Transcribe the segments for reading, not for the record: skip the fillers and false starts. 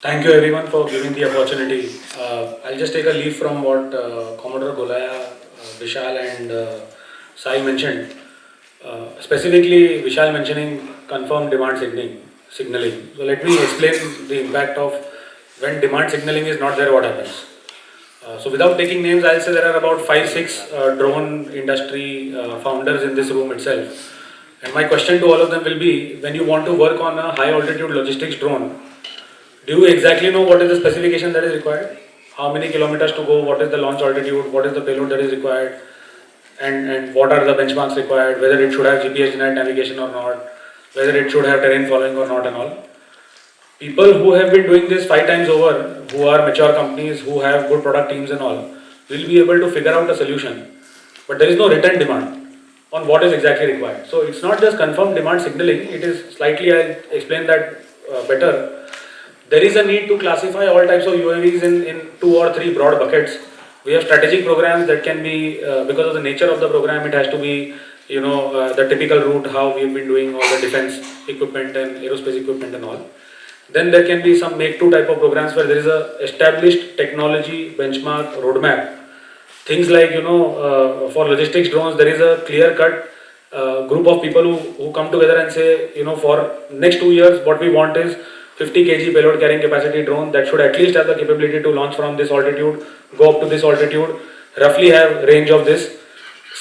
Thank you everyone for giving the opportunity. I'll just take a leaf from what Commodore Golaya, Vishal and Sai mentioned. Specifically, Vishal mentioning confirmed demand signaling. So let me explain the impact of when demand signaling is not there, what happens. So without taking names, I'll say there are about 5, 6 drone industry founders in this room itself. And my question to all of them will be, when you want to work on a high altitude logistics drone, do you exactly know what is the specification that is required? How many kilometers to go? What is the launch altitude? What is the payload that is required? And what are the benchmarks required? Whether it should have GPS denied navigation or not? Whether it should have terrain following or not and all. People who have been doing this 5 times over, who are mature companies, who have good product teams and all, will be able to figure out a solution. But there is no written demand on what is exactly required. So it's not just confirmed demand signaling, it is slightly, I'll explain that better. There is a need to classify all types of UAVs in 2 or 3 broad buckets. We have strategic programs that can be, because of the nature of the program, it has to be, the typical route, how we've been doing all the defense equipment and aerospace equipment and all. Then there can be some make-to type of programs where there is a established technology benchmark roadmap. Things like, for logistics drones, there is a clear-cut group of people who come together and say, for next 2 years, what we want is 50 kg payload carrying capacity drone that should at least have the capability to launch from this altitude, go up to this altitude, roughly have range of this.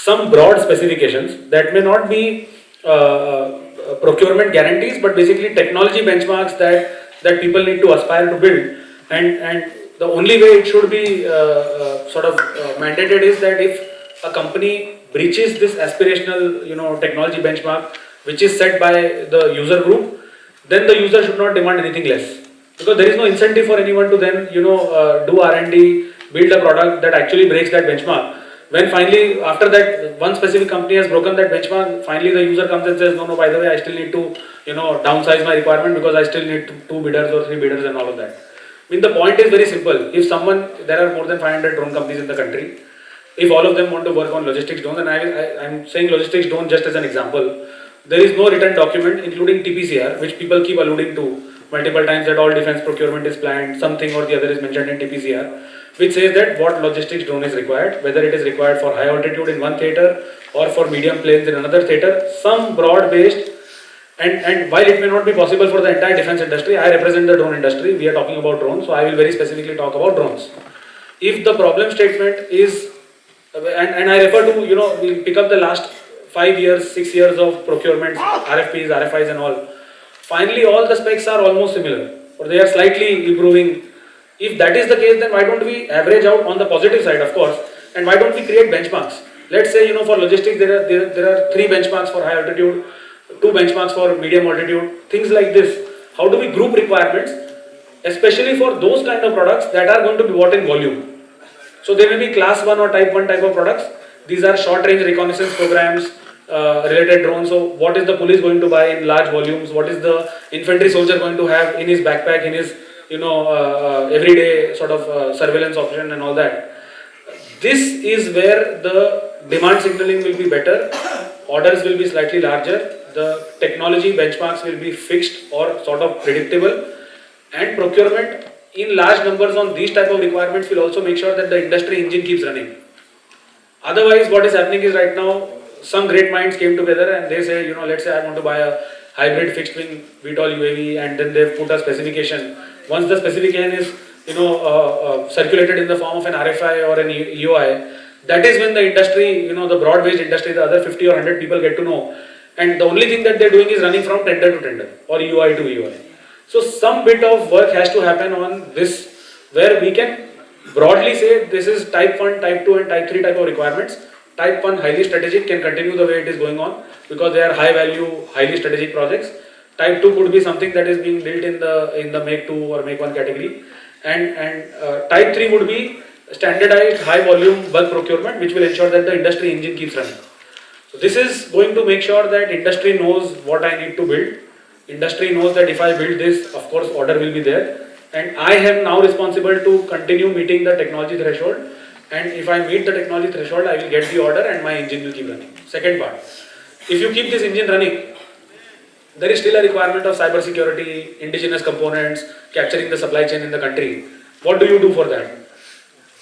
Some broad specifications that may not be procurement guarantees, but basically technology benchmarks that people need to aspire to build. And the only way it should be mandated is that if a company breaches this aspirational technology benchmark, which is set by the user group, then the user should not demand anything less, because there is no incentive for anyone to then do R&D, build a product that actually breaks that benchmark. When finally after that one specific company has broken that benchmark, finally the user comes and says, no, by the way, I still need to downsize my requirement because I still need 2 bidders or 3 bidders and all of that. I mean, the point is very simple. If there are more than 500 drone companies in the country, if all of them want to work on logistics drones, and I'm saying logistics drone just as an example, there is no written document, including TPCR, which people keep alluding to multiple times, that all defense procurement is planned, something or the other is mentioned in TPCR, which says that what logistics drone is required, whether it is required for high altitude in one theater or for medium planes in another theater, some broad based. And while it may not be possible for the entire defense industry, I represent the drone industry, we are talking about drones, so I will very specifically talk about drones. If the problem statement is, and I refer to, we pick up the last 5 years, 6 years of procurements, RFPs, RFIs and all, finally all the specs are almost similar, or they are slightly improving. If that is the case, then why don't we average out on the positive side, of course, and why don't we create benchmarks? Let's say, for logistics, there are 3 benchmarks for high altitude, 2 benchmarks for medium altitude, things like this. How do we group requirements, especially for those kind of products that are going to be bought in volume? So they may be class 1 or type 1 type of products. These are short range reconnaissance programs, related drones. So what is the police going to buy in large volumes? What is the infantry soldier going to have in his backpack, in his everyday sort of surveillance option and all that? This is where the demand signaling will be better, orders will be slightly larger, the technology benchmarks will be fixed or sort of predictable, and procurement in large numbers on these type of requirements will also make sure that the industry engine keeps running. Otherwise, what is happening is, right now, some great minds came together and they say, let's say I want to buy a hybrid fixed wing VTOL UAV, and then they've put a specification. Once the specification is, circulated in the form of an RFI or an EOI, that is when the industry, the broad-based industry, the other 50 or 100 people get to know. And the only thing that they're doing is running from tender to tender or EOI to EOI. So some bit of work has to happen on this, where we can broadly say this is type 1, type 2 and type 3 type of requirements. Type 1 highly strategic can continue the way it is going on because they are high value, highly strategic projects. Type 2 could be something that is being built in the make 2 or make 1 category. And type 3 would be standardized high volume bulk procurement, which will ensure that the industry engine keeps running. So this is going to make sure that industry knows what I need to build. Industry knows that if I build this, of course order will be there, and I am now responsible to continue meeting the technology threshold, and if I meet the technology threshold, I will get the order and my engine will keep running. Second part, if you keep this engine running, there is still a requirement of cyber security, indigenous components, capturing the supply chain in the country. What do you do for that?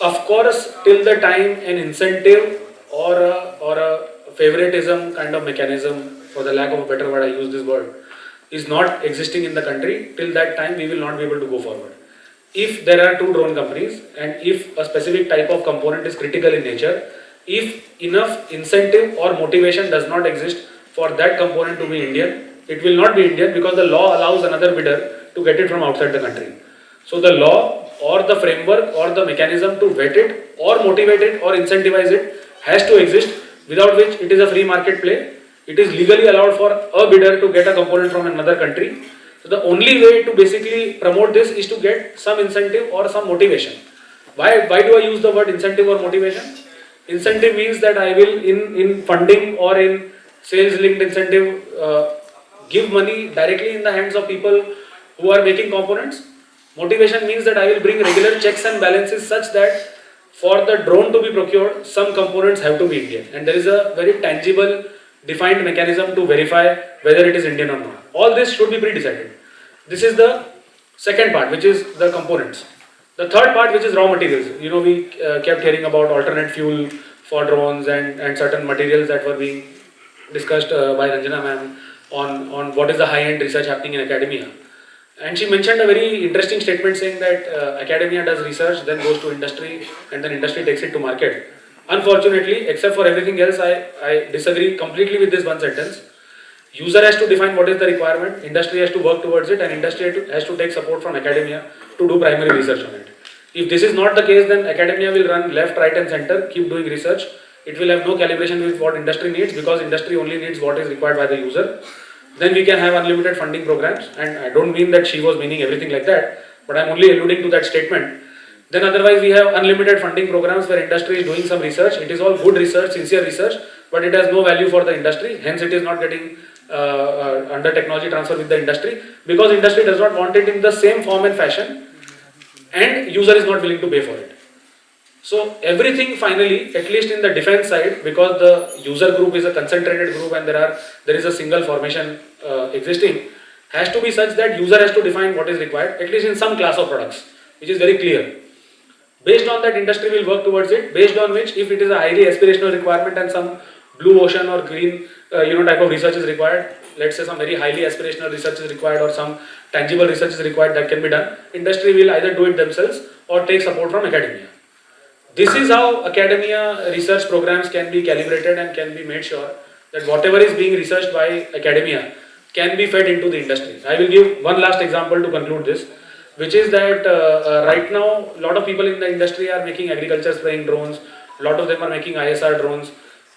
Of course, till the time an incentive or a favoritism kind of mechanism, for the lack of a better word, I use this word, is not existing in the country, till that time we will not be able to go forward. If there are two drone companies and if a specific type of component is critical in nature, if enough incentive or motivation does not exist for that component to be Indian, it will not be Indian because the law allows another bidder to get it from outside the country. So the law or the framework or the mechanism to vet it or motivate it or incentivize it has to exist, without which it is a free market play. It is legally allowed for a bidder to get a component from another country. So the only way to basically promote this is to get some incentive or some motivation. Why do I use the word incentive or motivation? Incentive means that I will in funding or in sales linked incentive give money directly in the hands of people who are making components. Motivation means that I will bring regular checks and balances such that for the drone to be procured, some components have to be Indian. And there is a very tangible, defined mechanism to verify whether it is Indian or not. All this should be pre-decided. This is the second part, which is the components. The third part, which is raw materials. You know, we kept hearing about alternate fuel for drones and certain materials that were being discussed by Ranjana ma'am on what is the high-end research happening in academia. And she mentioned a very interesting statement saying that academia does research, then goes to industry, and then industry takes it to market. Unfortunately, except for everything else, I disagree completely with this one sentence. User has to define what is the requirement, industry has to work towards it, and industry has to take support from academia to do primary research on it. If this is not the case, then academia will run left, right and center, keep doing research. It will have no calibration with what industry needs because industry only needs what is required by the user. Then we can have unlimited funding programs, and I don't mean that she was meaning everything like that, but I'm only alluding to that statement. Then otherwise we have unlimited funding programs where industry is doing some research. It is all good research, sincere research, but it has no value for the industry. Hence it is not getting under technology transfer with the industry because industry does not want it in the same form and fashion and user is not willing to pay for it. So everything finally, at least in the defense side, because the user group is a concentrated group and there is a single formation existing, has to be such that user has to define what is required, at least in some class of products, which is very clear. Based on that, industry will work towards it, based on which if it is a highly aspirational requirement and some blue ocean or green type of research is required, let's say some very highly aspirational research is required or some tangible research is required that can be done, industry will either do it themselves or take support from academia. This is how academia research programs can be calibrated and can be made sure that whatever is being researched by academia can be fed into the industry. I will give one last example to conclude this, which is that right now a lot of people in the industry are making agriculture spraying drones, a lot of them are making ISR drones,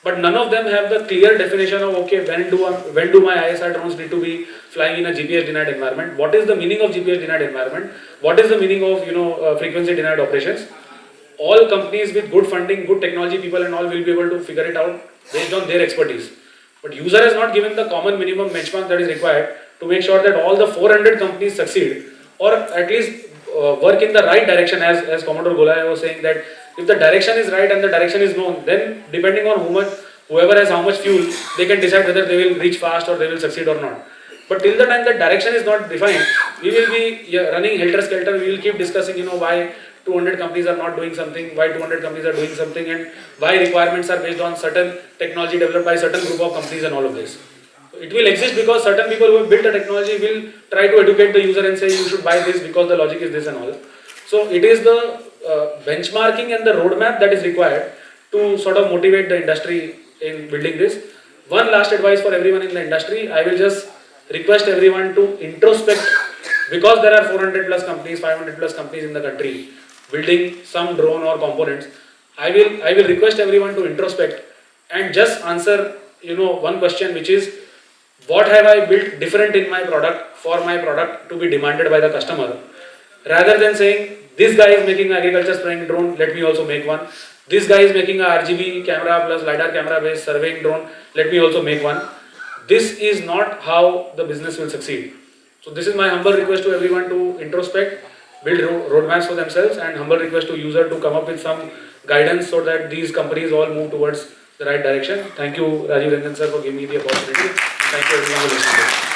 but none of them have the clear definition of okay, when do my ISR drones need to be flying in a GPS denied environment? What is the meaning of GPS denied environment? What is the meaning of frequency denied operations? All companies with good funding, good technology people and all will be able to figure it out based on their expertise. But user has not given the common minimum benchmark that is required to make sure that all the 400 companies succeed or at least work in the right direction, as Commodore Golaya was saying that if the direction is right and the direction is known, then depending on whoever has how much fuel, they can decide whether they will reach fast or they will succeed or not. But till the time that direction is not defined, we will be running helter-skelter, we will keep discussing why 200 companies are not doing something, why 200 companies are doing something and why requirements are based on certain technology developed by certain group of companies and all of this. It will exist because certain people who have built the technology will try to educate the user and say you should buy this because the logic is this and all. So it is the benchmarking and the roadmap that is required to sort of motivate the industry in building this. One last advice for everyone in the industry, I will just request everyone to introspect because there are 400 plus companies, 500 plus companies in the country building some drone or components. I will request everyone to introspect and just answer one question, which is what have I built different in my product for my product to be demanded by the customer, rather than saying this guy is making an agriculture spraying drone, let me also make one. This guy is making a RGB camera plus LiDAR camera based surveying drone, let me also make one. This is not how the business will succeed. So this is my humble request to everyone to introspect, build roadmaps for themselves, and humble request to user to come up with some guidance so that these companies all move towards the right direction. Thank you Rajiv Ranjan sir for giving me the opportunity. Thank you everyone for listening.